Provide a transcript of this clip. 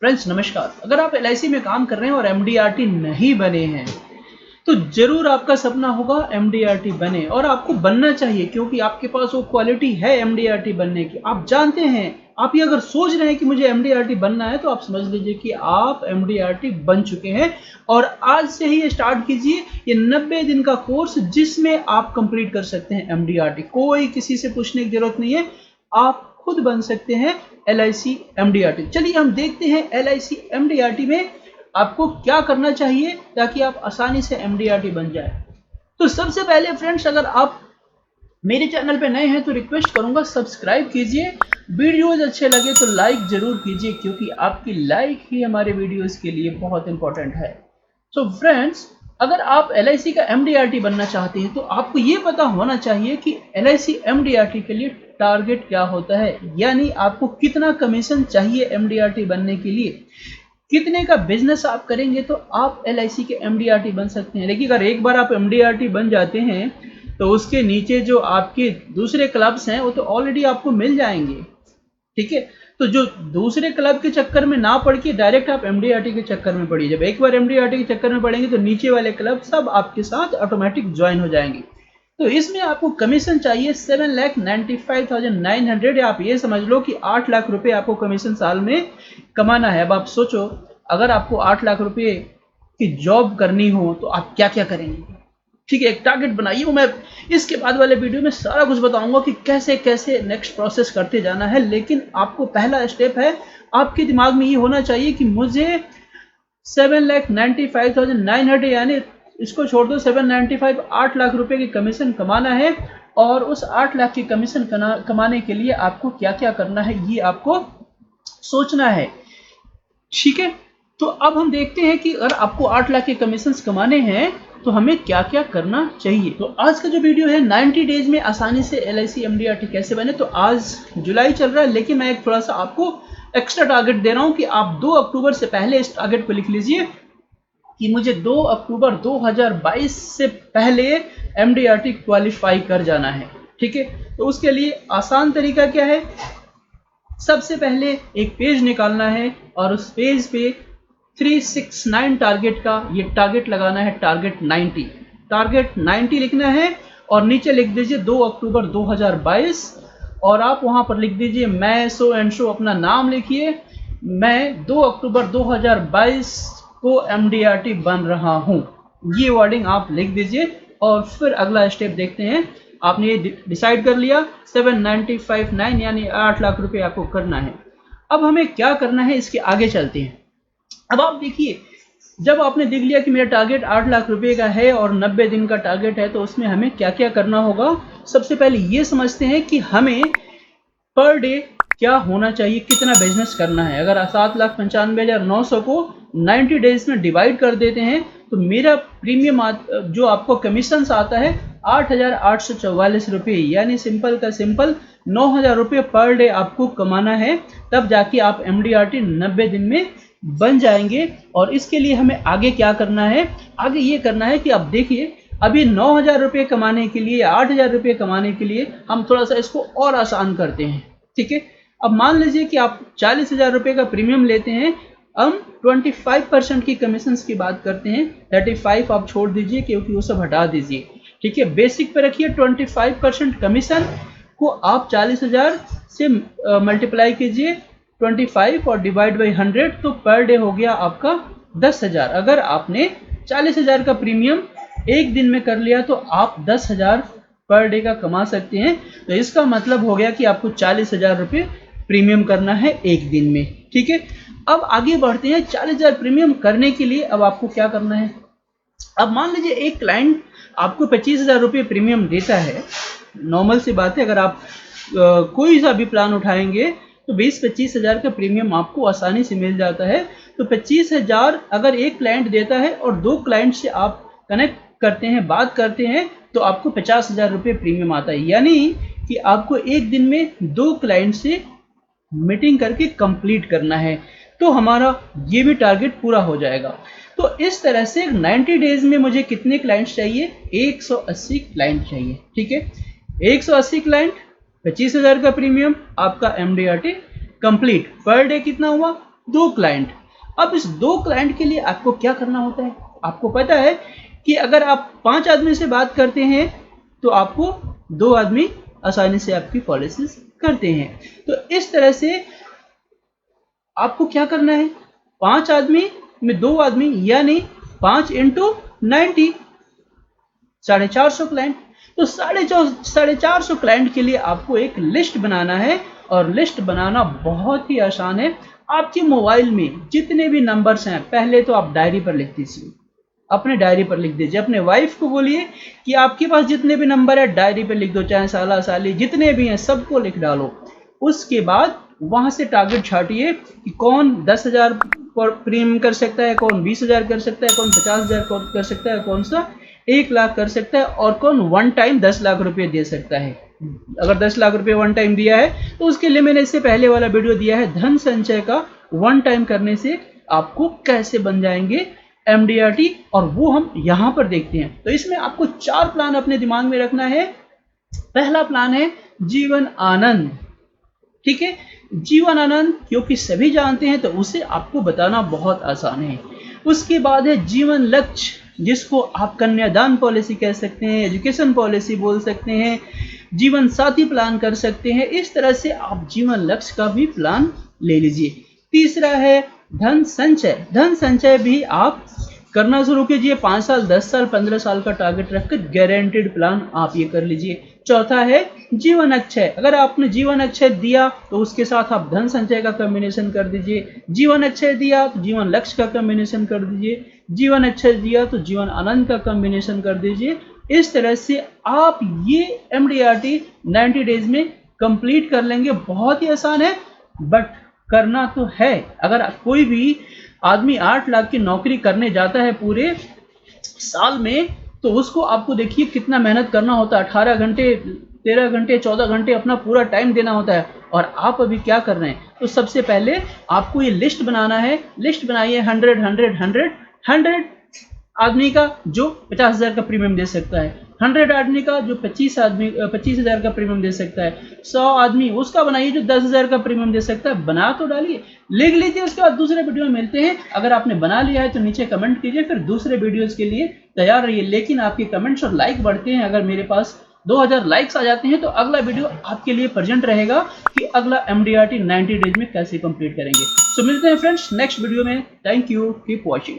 Friends नमस्कार। अगर आप एलआईसी में काम कर रहे हैं और एमडीआरटी नहीं बने हैं तो जरूर आपका सपना होगा एमडीआरटी बने, और आपको बनना चाहिए क्योंकि आपके पास वो क्वालिटी है एमडीआरटी बनने की। आप जानते हैं, आप ये अगर सोच रहे हैं कि मुझे एमडीआरटी बनना है तो आप समझ लीजिए कि आप एमडीआरटी बन चुके हैं। और आज से ही स्टार्ट कीजिए ये 90 दिन का कोर्स जिसमें आप कंप्लीट कर सकते हैं एमडीआरटी। कोई किसी से पूछने की जरूरत नहीं है, आप खुद बन सकते हैं एलआईसी एमडीआरटी। चलिए हम देखते हैं एलआईसी एमडीआरटी में आपको क्या करना चाहिए ताकि आप आसानी से एमडीआरटी बन जाए। तो सबसे पहले फ्रेंड्स, अगर आप मेरे चैनल पे नए हैं तो रिक्वेस्ट करूंगा सब्सक्राइब कीजिए। वीडियोज अच्छे लगे तो लाइक जरूर कीजिए क्योंकि आपकी लाइक ही हमारे वीडियोज के लिए बहुत इंपॉर्टेंट है। तो फ्रेंड्स, अगर आप एलआईसी का एमडीआरटी बनना चाहते हैं तो आपको ये पता होना चाहिए कि एलआईसी एमडीआरटी के लिए टारगेट क्या होता है, यानी आपको कितना कमीशन चाहिए एमडीआरटी बनने के लिए। कितने का बिजनेस आप करेंगे तो आप एलआईसी के एमडीआरटी बन सकते हैं। लेकिन अगर एक बार आप एमडीआरटी बन जाते हैं तो उसके नीचे जो आपके दूसरे क्लब्स हैं वो तो ऑलरेडी आपको मिल जाएंगे, ठीक है। तो जो दूसरे क्लब के चक्कर में ना पड़ के डायरेक्ट आप एमडीआरटी के चक्कर में पड़िए। जब एक बार एमडीआरटी के चक्कर में पड़ेंगे तो नीचे वाले क्लब सब आपके साथ ऑटोमेटिक ज्वाइन हो जाएंगे। तो इसमें आपको कमीशन चाहिए 7,95,900। आप ये समझ लो कि 8 लाख रुपए आपको कमीशन साल में कमाना है। अब आप सोचो, अगर आपको 8 लाख रुपए की जॉब करनी हो तो आप क्या क्या करेंगे, ठीक है। एक टारगेट बनाइए, वो मैं इसके बाद वाले वीडियो में सारा कुछ बताऊंगा कि कैसे कैसे नेक्स्ट प्रोसेस करते जाना है। लेकिन आपको पहला स्टेप है, आपके दिमाग में ये होना चाहिए कि मुझे 7,95,900 यानी इसको छोड़ दो 795 8 लाख रुपए की कमीशन कमाना है। और उस 8 लाख की कमीशन कमाने के लिए आपको क्या क्या करना है ये आपको सोचना है, ठीक है। तो अब हम देखते हैं कि अगर आपको 8 लाख के कमीशन कमाने हैं तो हमें क्या क्या करना चाहिए। तो आज का जो वीडियो है 90 डेज में आसानी से एलआईसी एमडीआरटी कैसे बने। तो आज जुलाई चल रहा है लेकिन मैं एक थोड़ा सा आपको एक्स्ट्रा टारगेट दे रहा हूं कि आप 2 अक्टूबर से पहले इस टारगेट को लिख लीजिए कि मुझे 2 अक्टूबर 2022 से पहले एमडीआरटी क्वालिफाई कर जाना है, ठीक है। तो उसके लिए आसान तरीका क्या है, सबसे पहले एक पेज निकालना है और उस पेज पे 369 टारगेट का ये टारगेट लगाना है, टारगेट 90 लिखना है। और नीचे लिख दीजिए 2 अक्टूबर 2022 और आप वहां पर लिख दीजिए मैं सो एंड शो, अपना नाम लिखिए, मैं 2 अक्टूबर 2022 को एमडीआरटी बन रहा हूं। ये वर्डिंग आप लिख दीजिए और फिर अगला स्टेप देखते हैं। आपने ये डिसाइड कर लिया 7,95,900 यानी 8 लाख रुपए आपको करना है। अब हमें क्या करना है, इसके आगे चलते हैं। अब आप देखिए, जब आपने देख लिया कि मेरा टारगेट 8 लाख रुपए का है और 90 दिन का टारगेट है तो उसमें हमें क्या क्या करना होगा। सबसे पहले ये समझते हैं कि हमें पर डे क्या होना चाहिए, कितना बिजनेस करना है। अगर 7,95,900 को 90 डेज में डिवाइड कर देते हैं तो मेरा प्रीमियम जो आपको कमीशन आता है 8,844 रुपये, यानी सिंपल का सिंपल 9,000 रुपये पर डे आपको कमाना है। तब जाके आप एमडीआरटी 90 दिन में बन जाएंगे। और इसके लिए हमें आगे क्या करना है, आगे ये करना है कि आप देखिए अभी 9,000 रुपये कमाने के लिए, 8,000 रुपये कमाने के लिए हम थोड़ा सा इसको और आसान करते हैं, ठीक है। अब मान लीजिए कि आप 40,000 रुपये का प्रीमियम लेते हैं, हम 25% की कमीशन की बात करते हैं। 35 आप छोड़ दीजिए क्योंकि वो सब हटा दीजिए, ठीक है। बेसिक पे रखिए 25% कमीशन को आप 40,000 से मल्टीप्लाई कीजिए 25 और डिवाइड बाई 100, तो पर डे हो गया आपका 10,000। अगर आपने 40,000 का प्रीमियम एक दिन में कर लिया तो आप 10,000 पर डे का कमा सकते हैं। तो इसका मतलब हो गया कि आपको 40,000 रुपये प्रीमियम करना है एक दिन में, ठीक है। अब आगे बढ़ते हैं, 40,000 प्रीमियम करने के लिए अब आपको क्या करना है। अब मान लीजिए एक क्लाइंट आपको 25,000 रुपये प्रीमियम देता है। नॉर्मल सी बात है, अगर आप कोई सा भी प्लान उठाएंगे तो 20-25 हजार का प्रीमियम आपको आसानी से मिल जाता है। तो 25,000 अगर एक क्लाइंट देता है और 2 क्लाइंट से आप कनेक्ट करते हैं, बात करते हैं, तो आपको 50,000 रुपये प्रीमियम आता है। यानी कि आपको एक दिन में 2 क्लाइंट से मीटिंग करके कंप्लीट करना है, तो हमारा ये भी टारगेट पूरा हो जाएगा। तो इस तरह से 90 डेज में मुझे कितने क्लाइंट्स चाहिए, 180 क्लाइंट चाहिए, ठीक है। 180 क्लाइंट, 25,000 का प्रीमियम, आपका एमडीआरटी कंप्लीट। पर डे कितना हुआ, 2 क्लाइंट। अब इस 2 क्लाइंट के लिए आपको क्या करना होता है? आपको पता है कि अगर आप 5 आदमी से बात करते हैं तो आपको 2 आदमी आसानी से आपकी पॉलिसीज करते हैं। तो इस तरह से आपको क्या करना है, 5 आदमी में 2 आदमी यानी 5 इंटू 90, 450 क्लाइंट। तो 450 क्लाइंट के लिए आपको एक लिस्ट बनाना है और लिस्ट बनाना बहुत ही आसान है। आपके मोबाइल में जितने भी नंबर्स हैं पहले तो आप डायरी पर लिख दीजिए, अपने डायरी पर लिख दीजिए। अपने वाइफ को बोलिए कि आपके पास जितने भी नंबर है डायरी पर लिख दो, चाहे साला साली जितने भी हैं सबको लिख डालो। उसके बाद वहां से टारगेट छाटिए कि कौन 10,000 प्रीमियम कर सकता है, कौन 20,000 कर सकता है, कौन 50,000 कर सकता है, कौन सा 1 लाख कर सकता है और कौन वन टाइम 10 लाख रुपए दे सकता है। अगर 10 लाख रुपए वन टाइम दिया है तो उसके लिए मैंने इससे पहले वाला वीडियो दिया है धन संचय का, वन टाइम करने से आपको कैसे बन जाएंगे MDRT, और वो हम यहां पर देखते हैं। तो इसमें आपको 4 प्लान अपने दिमाग में रखना है। पहला प्लान है जीवन आनंद, ठीक है, जीवन आनंद क्योंकि सभी जानते हैं तो उसे आपको बताना बहुत आसान है। उसके बाद है जीवन लक्ष्य, जिसको आप कन्यादान पॉलिसी कह सकते हैं, एजुकेशन पॉलिसी बोल सकते हैं, जीवन साथी प्लान कर सकते हैं। इस तरह से आप जीवन लक्ष्य का भी प्लान ले लीजिए। तीसरा है धन संचय। धन संचय भी आप करना शुरू कीजिए, 5 साल 10 साल 15 साल का टारगेट रखकर गारंटेड प्लान आप ये कर लीजिए। चौथा है जीवन अक्षय। अगर आपने जीवन अक्षय दिया तो उसके साथ आप धन संचय का कॉम्बिनेशन कर दीजिए, जीवन अक्षय दिया तो जीवन लक्ष्य का कॉम्बिनेशन कर दीजिए, जीवन अक्षय दिया तो जीवन आनंद का कॉम्बिनेशन कर दीजिए। इस तरह से आप ये MDRT 90 डेज में कंप्लीट कर लेंगे। बहुत ही आसान है बट करना तो है। अगर कोई भी आदमी 8 लाख की नौकरी करने जाता है पूरे साल में तो उसको आपको देखिए कितना मेहनत करना होता है, 18 घंटे 13 घंटे 14 घंटे अपना पूरा टाइम देना होता है। और आप अभी क्या कर रहे हैं? तो सबसे पहले आपको ये लिस्ट बनाना है। लिस्ट बनाइए 100 आदमी का जो 50,000 का प्रीमियम दे सकता है, 100 आदमी का जो 25,000 का प्रीमियम दे सकता है, 100 आदमी उसका बनाइए जो 10,000 का प्रीमियम दे सकता है। बना तो डालिए, लिख लीजिए। उसके बाद दूसरे वीडियो में मिलते हैं। अगर आपने बना लिया है तो नीचे कमेंट कीजिए, फिर दूसरे वीडियोस के लिए तैयार रहिए। लेकिन आपके कमेंट्स और लाइक बढ़ते हैं। अगर मेरे पास 2000 लाइक्स आ जाते हैं तो अगला वीडियो आपके लिए प्रेजेंट रहेगा कि अगला MDRT 90 डेज में कैसे कंप्लीट करेंगे। सो मिलते हैं फ्रेंड्स नेक्स्ट वीडियो में। Thank you, keep watching.